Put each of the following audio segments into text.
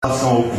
relação ao CUC.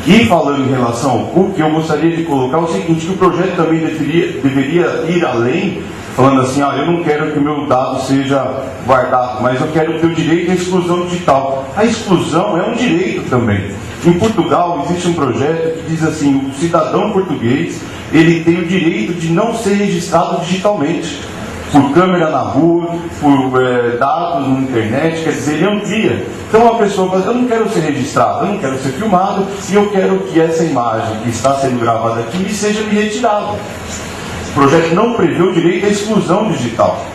E falando em relação ao CUC, eu gostaria de colocar o seguinte, que o projeto também deveria ir além, falando assim, eu não quero que o meu dado seja guardado, mas eu quero ter o direito à exclusão digital. A exclusão é um direito também. Em Portugal existe um projeto que diz assim, o cidadão português, ele tem o direito de não ser registrado digitalmente, por câmera na rua, por dados na internet, quer dizer, ele amplia. Então a pessoa fala, eu não quero ser registrado, eu não quero ser filmado, e eu quero que essa imagem que está sendo gravada aqui me seja retirada. O projeto não prevê o direito à exclusão digital,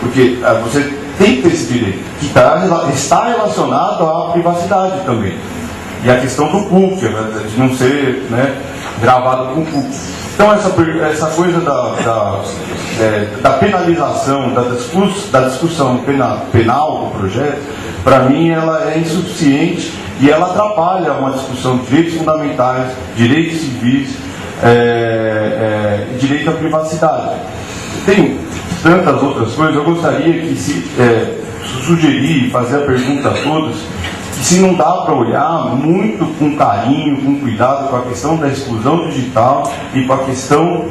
porque você tem que ter esse direito, que está relacionado à privacidade também. E a questão do CUC, de não ser gravado com CUC. Então essa coisa da penalização, da discussão penal do projeto, para mim ela é insuficiente e ela atrapalha uma discussão de direitos fundamentais, direitos civis, direito à privacidade. Tem tantas outras coisas, eu gostaria que sugerir e fazer a pergunta a todos, que se não dá para olhar muito com carinho, com cuidado com a questão da exclusão digital e com a questão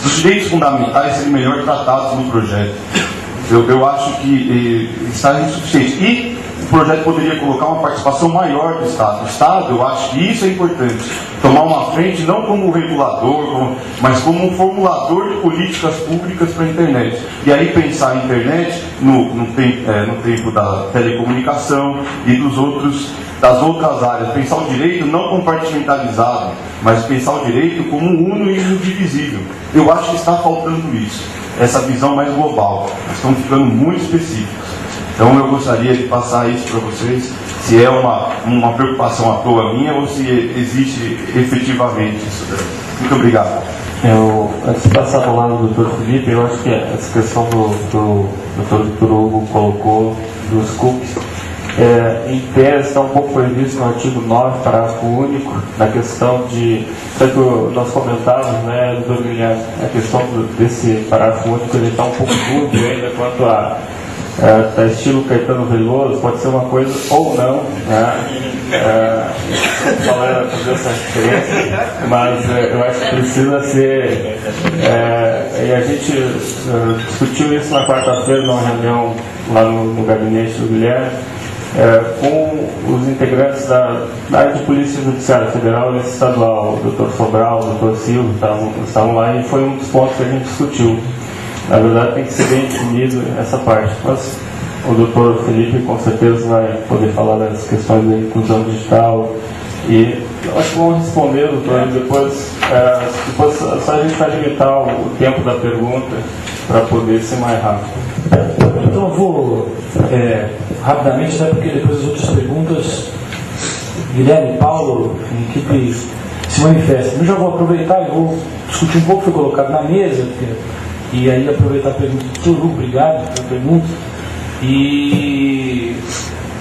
dos direitos fundamentais serem melhor tratados no projeto. Eu acho que está insuficiente. E o projeto poderia colocar uma participação maior do Estado. O Estado, eu acho que isso é importante. Tomar uma frente não como regulador, mas como um formulador de políticas públicas para a internet. E aí pensar a internet no tempo da telecomunicação e das outras áreas. Pensar o direito não compartimentalizado, mas pensar o direito como um uno e indivisível. Eu acho que está faltando isso, essa visão mais global. Nós estamos ficando muito específicos. Então eu gostaria de passar isso para vocês, se é uma preocupação à toa minha ou se existe efetivamente isso. Muito obrigado. Antes de passar a palavra do Dr. Felipe, eu acho que essa questão do Dr. Hugo colocou dos cookies, em tese está um pouco previsto no artigo 9, parágrafo único, na questão de, que nós comentávamos, Dr. Guilherme, a questão desse parágrafo único, ele está um pouco dúbio ainda quanto a estilo Caetano Veloso, pode ser uma coisa ou não, falar fazer essa diferença, mas eu acho que precisa ser, e a gente discutiu isso na quarta-feira numa reunião lá no gabinete do Guilherme, com os integrantes da área de Polícia Judiciária Federal e Estadual, o Dr. Sobral, o Dr. Silva, estavam lá, e foi um dos pontos que a gente discutiu. Na verdade tem que ser bem definido essa parte, mas o Dr. Felipe com certeza vai poder falar das questões da inclusão digital e eu acho que vamos responder, doutor, e depois só a gente vai limitar o tempo da pergunta para poder ser mais rápido. Então eu vou rapidamente, até porque depois das outras perguntas Guilherme, Paulo, a equipe se manifesta. Eu já vou aproveitar e vou discutir um pouco o que foi colocado na mesa, e aí aproveitar a pergunta do Dr. Hugo, obrigado pela pergunta, e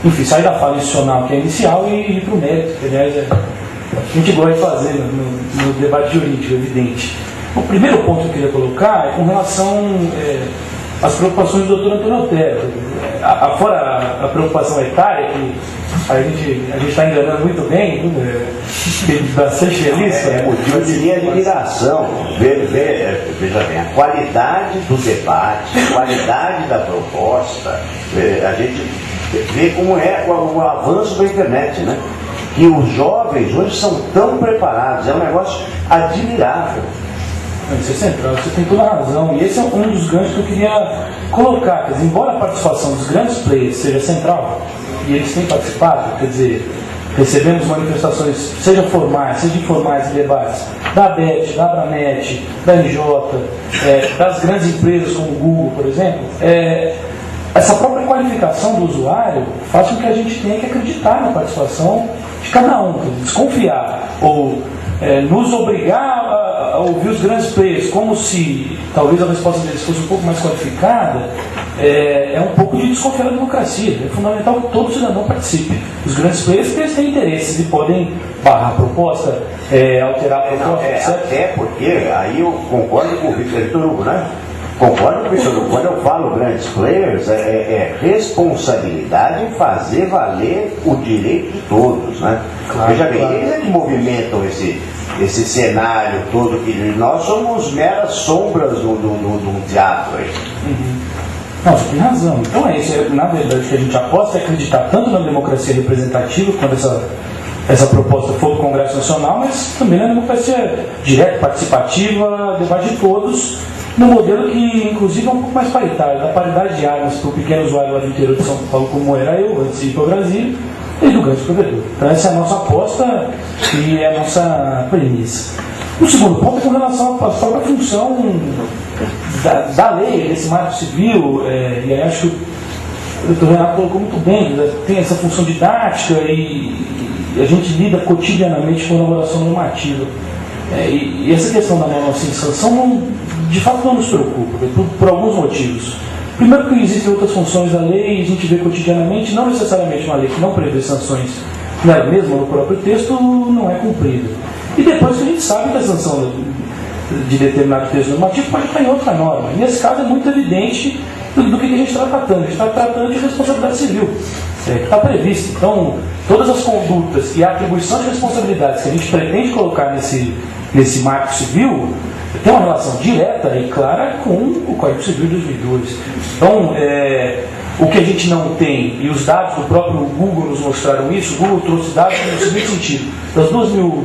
enfim, sair da fala institucional que é inicial e ir para o mérito, que aliás a gente gosta de fazer no debate jurídico, evidente. O primeiro ponto que eu queria colocar é com relação às preocupações do Dr. Antônio Otero. Fora a preocupação etária, que a gente está enganando muito bem, fiquei bastante feliz. Eu diria admiração, veja bem, a qualidade do debate, a qualidade da proposta, a gente vê como é o avanço da internet, que os jovens hoje são tão preparados, é um negócio admirável. Isso é central, você tem toda a razão, e esse é um dos ganchos que eu queria colocar, quer dizer, embora a participação dos grandes players seja central, e eles têm participado, quer dizer, recebemos manifestações, seja formais, seja informais, de debates, da ABET, da Abranet, da NJ, das grandes empresas como o Google, por exemplo, essa própria qualificação do usuário faz com que a gente tenha que acreditar na participação de cada um, desconfiar, ou nos obrigar a ouvir os grandes players, como se talvez a resposta deles fosse um pouco mais qualificada, é um pouco de desconfiar da democracia. É fundamental que todo cidadão participe. Os grandes players, porque eles têm interesses e podem barrar a proposta, alterar a proposta, etc. Até porque, aí eu concordo com o Victor Hugo, Concordo, professor. Quando eu falo grandes players, é responsabilidade em fazer valer o direito de todos, né? Claro, Veja bem, claro. eles é que movimentam esse cenário todo, que nós somos meras sombras de um teatro aí. Não, você tem razão. Então é isso. Na verdade, o que a gente aposta é acreditar tanto na democracia representativa, quando essa proposta for para o Congresso Nacional, mas também na democracia direta, participativa, debate de todos, no modelo que, inclusive, é um pouco mais paritário, da paridade de armas para o pequeno usuário lá do interior de São Paulo, como era eu, antes de ir para o Brasil, e do grande provedor. Então essa é a nossa aposta e é a nossa premissa. O segundo ponto é com relação à própria função da lei, desse marco civil, e aí acho que o doutor Renato colocou muito bem, tem essa função didática e a gente lida cotidianamente com a elaboração normativa. E essa questão da norma sem sanção, de fato, não nos preocupa, por alguns motivos. Primeiro, que existem outras funções da lei e a gente vê cotidianamente, não necessariamente uma lei que não prevê sanções, mesmo no próprio texto, não é cumprida. E depois que a gente sabe que a sanção de determinado texto normativo pode estar em outra norma. Nesse caso é muito evidente do que a gente está tratando. A gente está tratando de responsabilidade civil, que está previsto. Então, todas as condutas e a atribuição de responsabilidades que a gente pretende colocar nesse marco civil tem uma relação direta e clara com o Código Civil de 2002. Então, o que a gente não tem, e os dados do próprio Google nos mostraram isso, o Google trouxe dados no seguinte sentido: das 2.000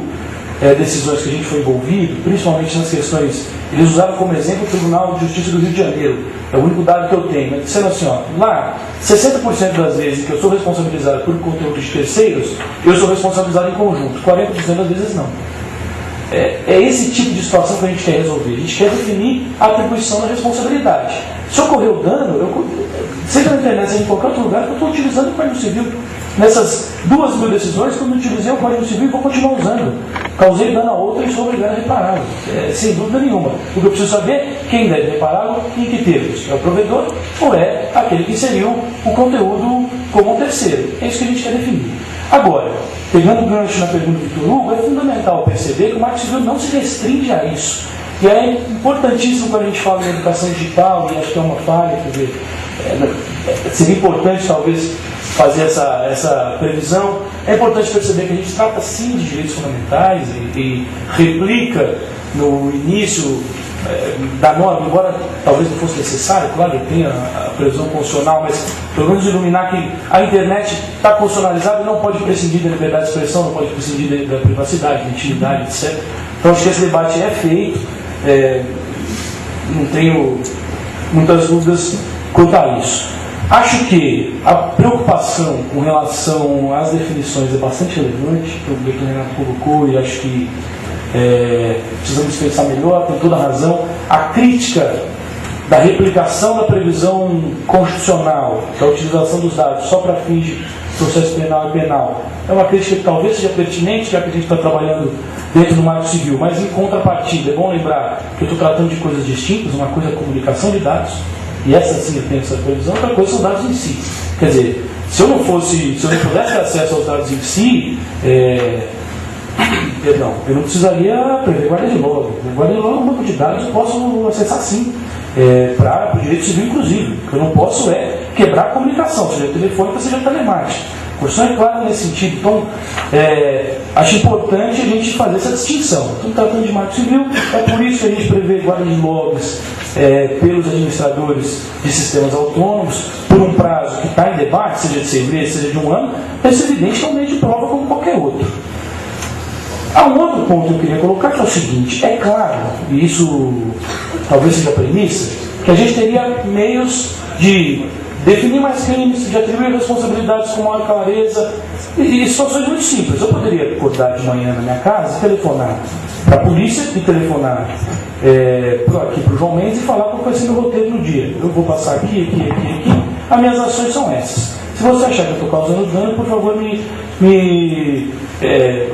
decisões que a gente foi envolvido, principalmente nas questões, eles usaram como exemplo o Tribunal de Justiça do Rio de Janeiro, é o único dado que eu tenho, mas disseram assim, lá, 60% das vezes que eu sou responsabilizado por conteúdo de terceiros, eu sou responsabilizado em conjunto, 40% das vezes não. É esse tipo de situação que a gente quer resolver. A gente quer definir a atribuição da responsabilidade. Se ocorreu dano, seja na internet, seja em qualquer outro lugar, eu estou utilizando o Código Civil. Nessas 2.000 decisões, quando eu utilizei o Código Civil, vou continuar usando. Causei dano a outra e sou obrigado a repará-lo. Sem dúvida nenhuma. O que eu preciso saber é quem deve repará-lo e em que termos. É o provedor ou é aquele que inseriu o conteúdo como um terceiro. É isso que a gente quer definir. Agora, pegando o gancho na pergunta do Vitor Hugo, é fundamental perceber que o Marco Civil não se restringe a isso. E é importantíssimo quando a gente fala em educação digital, e acho que é uma falha, quer dizer, seria importante talvez fazer essa previsão. É importante perceber que a gente trata sim de direitos fundamentais e replica no início da norma, embora talvez não fosse necessário, claro, tem a previsão constitucional, mas pelo menos iluminar que a internet está constitucionalizada e não pode prescindir da liberdade de expressão, não pode prescindir da privacidade, da intimidade, etc. Então acho que esse debate é feito, não tenho muitas dúvidas quanto a isso. Acho que a preocupação com relação às definições é bastante relevante, que o Dr. Renato colocou, e acho que precisamos pensar melhor, tem toda a razão. A crítica da replicação da previsão constitucional, da utilização dos dados só para fins de processo penal e penal, é uma crítica que talvez seja pertinente, já que a gente está trabalhando dentro do Marco Civil, mas em contrapartida, é bom lembrar que eu estou tratando de coisas distintas. Uma coisa é a comunicação de dados, e essa sim eu tenho essa previsão, outra coisa são os dados em si. Quer dizer, se eu não pudesse ter acesso aos dados em si, eu não precisaria prever guarda de log. Guarda de log é um banco de dados, eu posso acessar sim, para o direito civil inclusive. O que eu não posso quebrar a comunicação, seja telefônica, seja telemática. A Constituição é clara nesse sentido. Então, acho importante a gente fazer essa distinção. Estamos tratando de Marco Civil, é por isso que a gente prevê guarda de logs pelos administradores de sistemas autônomos, por um prazo que está em debate, seja de 6 meses, seja de 1 ano, é evidente que é um meio de prova como qualquer outro. Há um outro ponto que eu queria colocar, que é o seguinte: é claro, e isso talvez seja a premissa, que a gente teria meios de definir mais crimes, de atribuir responsabilidades com maior clareza, e situações muito simples. Eu poderia acordar de manhã na minha casa e telefonar para a polícia, e telefonar aqui para o João Mendes e falar qual vai ser meu roteiro no dia. Eu vou passar aqui, as minhas ações são essas. Se você achar que eu estou causando dano, por favor,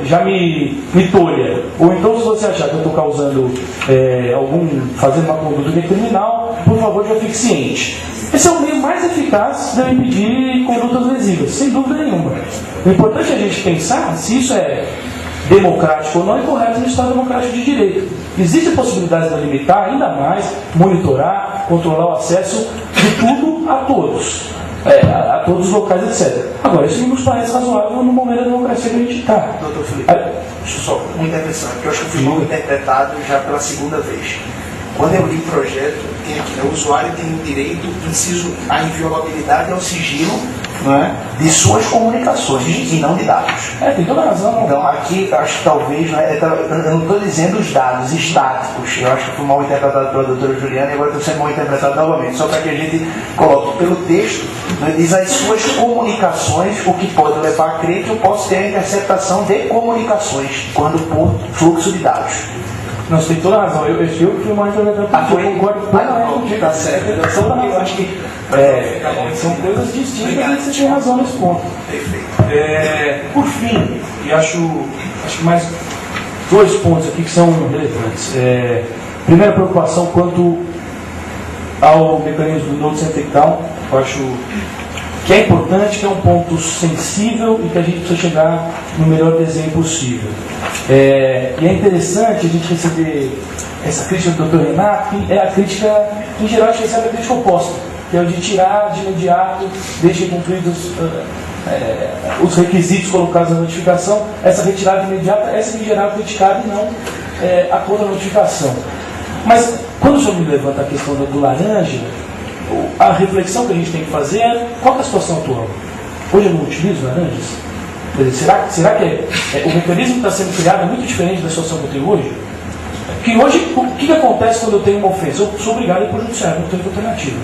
já me tolha. Ou então, se você achar que eu estou causando fazendo uma conduta criminal, por favor, já fique ciente. Esse é o meio mais eficaz de eu impedir condutas lesivas, sem dúvida nenhuma. O importante é a gente pensar se isso é democrático ou não e correto no Estado democrático de direito. Existe a possibilidade de limitar ainda mais, monitorar, tentar controlar o acesso de tudo a todos. A todos os locais, etc. Agora, isso nos parece razoável no momento da democracia que a gente está. Doutor Felipe, deixa eu só uma intervenção, porque eu acho que eu fui mal interpretado já pela segunda vez. Quando eu li o projeto, tem aqui, o usuário tem o direito, inciso, à inviolabilidade ao sigilo, não é, de suas comunicações e não de dados. Tem toda a razão. Então aqui, eu acho que talvez, eu não estou dizendo os dados estáticos, eu acho que fui mal interpretado pela doutora Juliana e agora estou sendo mal interpretado novamente, só para que a gente coloque pelo texto, né, diz as suas comunicações, o que pode levar a crer que eu posso ter a interceptação de comunicações, quando por fluxo de dados. Não, você tem toda a razão. Eu fui mal interpretado. Eu concordo plenamente contigo. Tá certo. Eu acho que são coisas distintas e você tem razão nesse ponto. Perfeito. Por fim, e acho que mais 2 pontos aqui que são relevantes. Primeira preocupação quanto ao mecanismo do Node Center Down, eu acho que é importante, que é um ponto sensível e que a gente precisa chegar no melhor desenho possível. E é interessante a gente receber essa crítica do Dr. Renato, que é a crítica, em geral, a gente recebe a crítica oposta, que é o de tirar de imediato, deixem cumpridos os requisitos colocados na notificação. Essa retirada imediata, essa em geral é criticada e não a toda a notificação. Mas, quando o senhor me levanta a questão do laranja, a reflexão que a gente tem que fazer é qual é a situação atual. Hoje eu não utilizo laranjas? Quer dizer, será que o mecanismo que está sendo criado é muito diferente da situação que eu tenho hoje? Porque hoje, o que acontece quando eu tenho uma ofensa? Eu sou obrigado a ir para o judiciário, não tenho alternativa.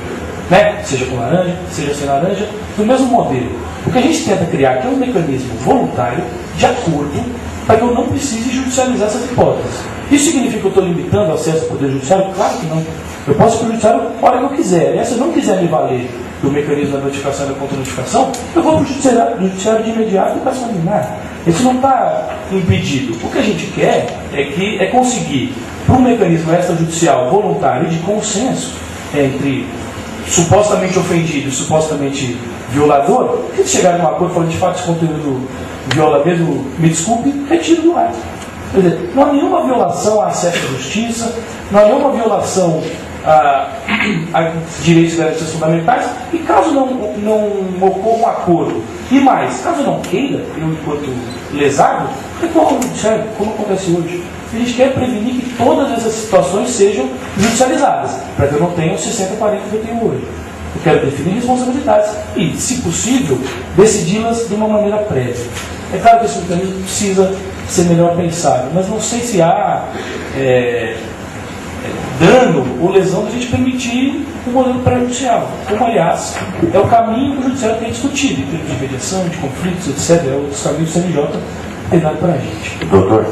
Né? Seja com laranja, seja sem laranja, do mesmo modelo. O que a gente tenta criar aqui é um mecanismo voluntário, de acordo, para que eu não precise judicializar essas hipóteses. Isso significa que eu estou limitando o acesso ao Poder Judiciário? Claro que não. Eu posso ir para o Judiciário a hora que eu quiser. E se eu não quiser me valer do mecanismo da notificação e da contra-notificação, eu vou para o Judiciário de imediato e passo a liminar. Isso não está impedido. O que a gente quer é conseguir, para um mecanismo extrajudicial voluntário e de consenso entre supostamente ofendido e supostamente violador, que se chegar num acordo falando de fato esse conteúdo viola mesmo, me desculpe, retiro do ar. Quer dizer, não há nenhuma violação a acesso à justiça, não há nenhuma violação a direitos e garantias fundamentais, e caso não ocorra um acordo, e mais, caso não queira, eu enquanto lesado, recorra ao judiciário, como acontece hoje. A gente quer prevenir que todas essas situações sejam judicializadas, para que eu não tenha os 60-40 que eu tenho hoje. Eu quero definir responsabilidades e, se possível, decidi-las de uma maneira prévia. É claro que esse mecanismo precisa ser melhor pensado, mas não sei se há dano ou lesão da gente permitir o modelo pré-judicial, como, aliás, é o caminho que o judiciário tem discutido, em termos de mediação, de conflitos, etc. É o caminho do CNJ tem dado para a gente. Doutor,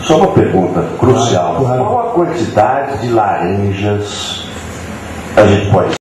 só uma pergunta crucial. Qual a quantidade de laranjas a gente pode